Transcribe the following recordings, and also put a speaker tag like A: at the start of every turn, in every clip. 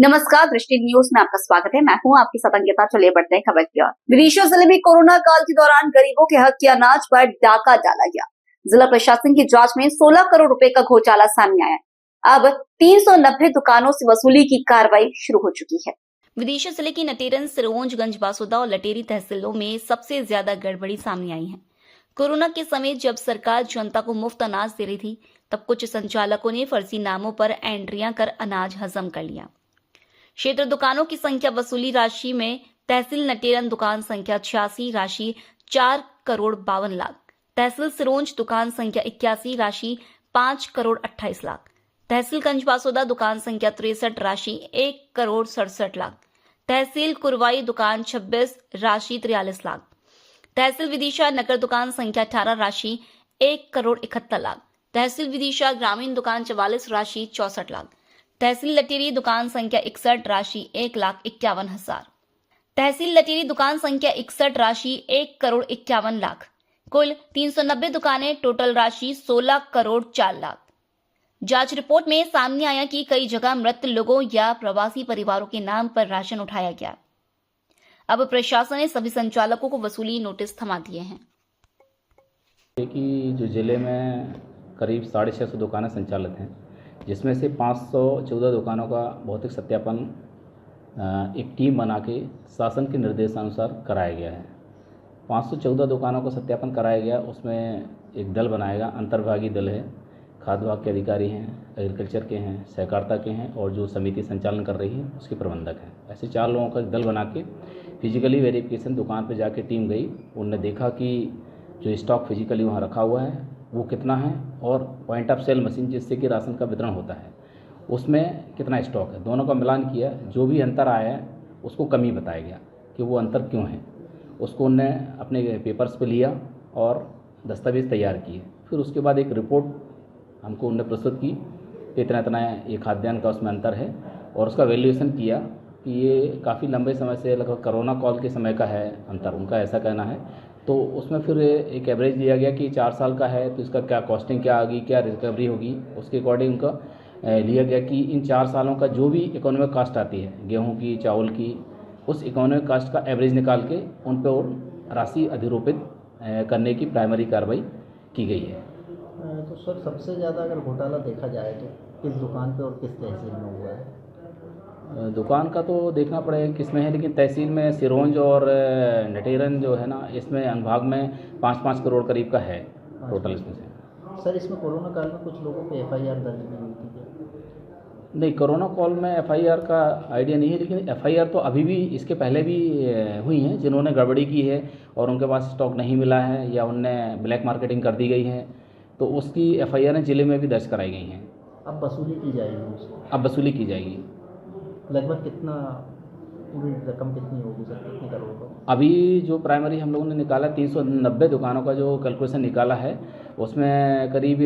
A: नमस्कार, दृष्टि न्यूज में आपका स्वागत है। मैं हूं आपकी सतंगिता। चलिए बढ़ते हैं खबर की ओर। विदिशा जिले में कोरोना काल के दौरान गरीबों के हक के अनाज पर डाका डाला गया। जिला प्रशासन की जांच में 16 करोड़ रुपए का घोटाला सामने आया। अब 390 दुकानों से वसूली की कार्रवाई शुरू हो चुकी है।
B: विदिशा जिले की नटेरन, सिरोंज, गंज बासुदा और लटेरी तहसीलों में सबसे ज्यादा गड़बड़ी सामने आई है। कोरोना के समय जब सरकार जनता को मुफ्त अनाज दे रही थी, तब कुछ संचालकों ने फर्जी नामों पर एंट्रियां कर अनाज हजम कर लिया। क्षेत्र दुकानों की संख्या वसूली राशि में तहसील नटेरन दुकान संख्या 86 राशि 4 करोड़ 52 लाख, तहसील सिरोंज दुकान संख्या 81 राशि 5 करोड़ 28 लाख, तहसील गंज बासुदा दुकान संख्या 63 राशि 1 करोड़ 67 लाख, तहसील कुरवाई दुकान 26 राशि 43 लाख, तहसील विदिशा नगर दुकान संख्या 18 राशि 1 करोड़ 71 लाख, तहसील विदिशा ग्रामीण दुकान 44 राशि 64 लाख, तहसील लटेरी दुकान संख्या 61 राशि 1,51,000, तहसील लटेरी दुकान संख्या 61 राशि 1 करोड़ 51 लाख, कुल 390 दुकानें, टोटल राशि 16 करोड़ 4 लाख। जांच रिपोर्ट में सामने आया कि कई जगह मृत लोगों या प्रवासी परिवारों के नाम पर राशन उठाया गया। अब प्रशासन ने सभी संचालकों को वसूली नोटिस थमा दिए हैं।
C: कि जो जिले में करीब 650 दुकानें संचालित हैं, जिसमें से 514 दुकानों का भौतिक सत्यापन एक टीम बना के शासन के निर्देशानुसार कराया गया है। 514 दुकानों का सत्यापन कराया गया, उसमें एक दल बनाएगा, अंतर्विभागीय दल है, खाद्य विभाग के अधिकारी हैं, एग्रीकल्चर के हैं, सहकारिता के हैं और जो समिति संचालन कर रही है उसके प्रबंधक हैं। ऐसे 4 लोगों का एक दल बना के फिजिकली वेरिफिकेशन दुकान पर जाके टीम गई। उनने देखा कि जो स्टॉक फिजिकली वहाँ रखा हुआ है वो कितना है और पॉइंट ऑफ सेल मशीन जिससे कि राशन का वितरण होता है उसमें कितना स्टॉक है, दोनों का मिलान किया। जो भी अंतर आया है उसको कमी बताया गया कि वो अंतर क्यों है। उसको उनने अपने पेपर्स पे लिया और दस्तावेज़ तैयार किए। फिर उसके बाद एक रिपोर्ट हमको उनने प्रस्तुत की कि इतना इतना ये खाद्यान्न का उसमें अंतर है और उसका वैल्यूएशन किया कि ये काफ़ी लंबे समय से, लगभग कोरोना काल के समय का है अंतर, उनका ऐसा कहना है। तो उसमें फिर एक एवरेज दिया गया कि 4 साल का है तो इसका क्या कॉस्टिंग क्या होगी, क्या रिकवरी होगी। उसके अकॉर्डिंग उनका लिया गया कि इन 4 सालों का जो भी इकोनॉमिक कास्ट आती है गेहूं की, चावल की, उस इकोनॉमिक कास्ट का एवरेज निकाल के उन पर और राशि अधिरोपित करने की प्राइमरी कार्रवाई की गई है।
D: तो सर, सबसे ज़्यादा अगर घोटाला देखा जाए तो किस दुकान पे और किस तहसील में हुआ है?
C: दुकान का तो देखना पड़ेगा किस में है, लेकिन तहसील में सिरोंज और नटेरन जो है ना, इसमें अनुभाग में 5-5 करोड़ करीब का है टोटल इसमें से।
D: सर, इसमें कोरोना काल में कुछ लोगों पे FIR दर्ज भी हुई थी क्या?
C: नहीं, कोरोना कॉल में FIR का आइडिया नहीं है, लेकिन FIR तो अभी भी इसके पहले भी हुई हैं जिन्होंने गड़बड़ी की है और उनके पास स्टॉक नहीं मिला है या उनने ब्लैक मार्केटिंग कर दी गई है, तो उसकी FIR जिले में भी दर्ज कराई गई हैं।
D: अब वसूली की जाएगी उसको?
C: अब वसूली की जाएगी।
D: लगभग कितना, पूरी रकम कितनी होगी सर, कितने करोड़ का?
C: अभी जो प्राइमरी हम लोगों ने निकाला 390 दुकानों का जो कैलकुलेशन निकाला है, उसमें करीब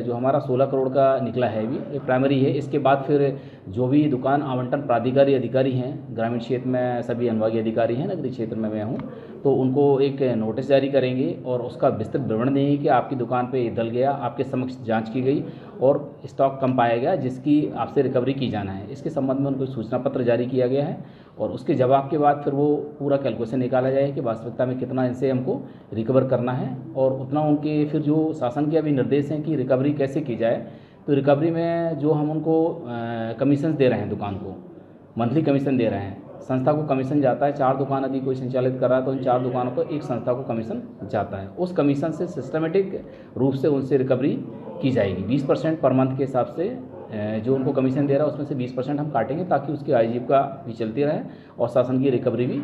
C: जो हमारा 16 करोड़ का निकला है। अभी ये प्राइमरी है। इसके बाद फिर जो भी दुकान आवंटन प्राधिकारी अधिकारी हैं, ग्रामीण क्षेत्र में सभी अनुभागीय अधिकारी हैं, नगरीय क्षेत्र में मैं हूँ, तो उनको एक नोटिस जारी करेंगे और उसका विस्तृत विवरण देंगे कि आपकी दुकान पे दल गया, आपके समक्ष जांच की गई और स्टॉक कम पाया गया जिसकी आपसे रिकवरी की जाना है। इसके संबंध में उनको सूचना पत्र जारी किया गया है और उसके जवाब के बाद फिर वो पूरा कैलकुलेशन निकाला जाए कि वास्तविकता में कितना इनसे हमको रिकवर करना है और उतना उनके फिर जो शासन के अभी निर्देश हैं कि रिकवरी कैसे की जाए। तो रिकवरी में जो हम उनको कमीशन दे रहे हैं, दुकान को मंथली कमीशन दे रहे हैं, संस्था को कमीशन जाता है। 4 दुकान यदि कोई संचालित कर रहा है तो इन 4 दुकानों को एक संस्था को कमीशन जाता है। उस कमीशन से सिस्टमेटिक रूप से उनसे रिकवरी की जाएगी। 20% पर मंथ के हिसाब से जो उनको कमीशन दे रहा है उसमें से 20% हम काटेंगे ताकि उसकी आजीविका भी चलती रहे और शासन की रिकवरी भी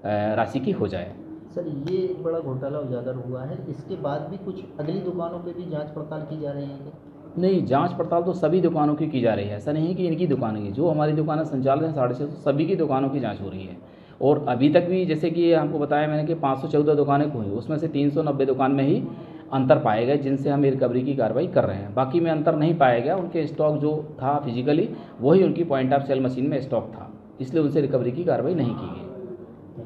C: राशि की हो जाए।
D: सर, ये एक बड़ा घोटाला उजागर हुआ है, इसके बाद भी कुछ अगली दुकानों पे भी जांच पड़ताल की जा रही है क्या?
C: नहीं, जांच पड़ताल तो सभी दुकानों की जा रही है। ऐसा नहीं है कि इनकी दुकान की, जो हमारी दुकानें संचालित हैं 650, सभी की दुकानों की जांच हो रही है। और अभी तक भी जैसे कि हमको बताया मैंने कि 514 दुकानें हुई, उसमें से 390 दुकान में ही अंतर पाए गए जिनसे हम रिकवरी की कार्रवाई कर रहे हैं। बाकी में अंतर नहीं पाया गया। उनके स्टॉक जो था फिजिकली वही उनकी पॉइंट ऑफ सेल मशीन में स्टॉक था, इसलिए उनसे रिकवरी की कार्रवाई नहीं की गई।